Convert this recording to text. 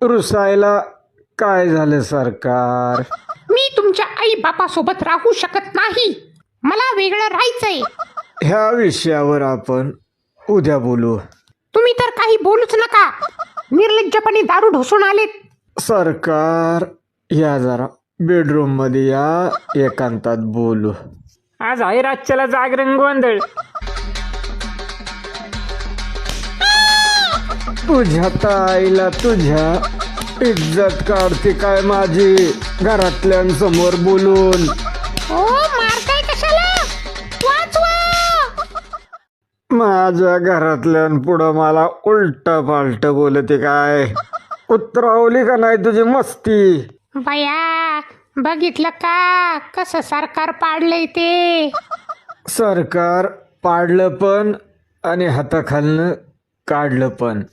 रुसायला काय झालं सरकार? मी तुमच्या आई बापासोबत राहू शकत नाही. मला वेगळं राहायचंय. ह्या विषयावर आपण उद्या बोलू. तुम्ही तर काही बोलूच नका. निर्लज्जपणे दारू ढोसून आलेत. सरकार, या जरा बेडरूम मध्ये या, एकांतात बोलू. आज आहे रातच्याला जागरण गोंधळ. तुझ्या ताईला तुझ्या इज्जत काढते काय माझी घरातल्यांसमोर बोलून. ओ मारताय कशाला? वाचवा. माझ्या घरातल्यांपुढं मला उलट पालट बोलते काय? उतरावली का नाही तुझी मस्ती? बया, बघितलं का कसं सरकार पाडलंय ते? सरकार पाडलं पण आणि हाताखालनं काढलं पण.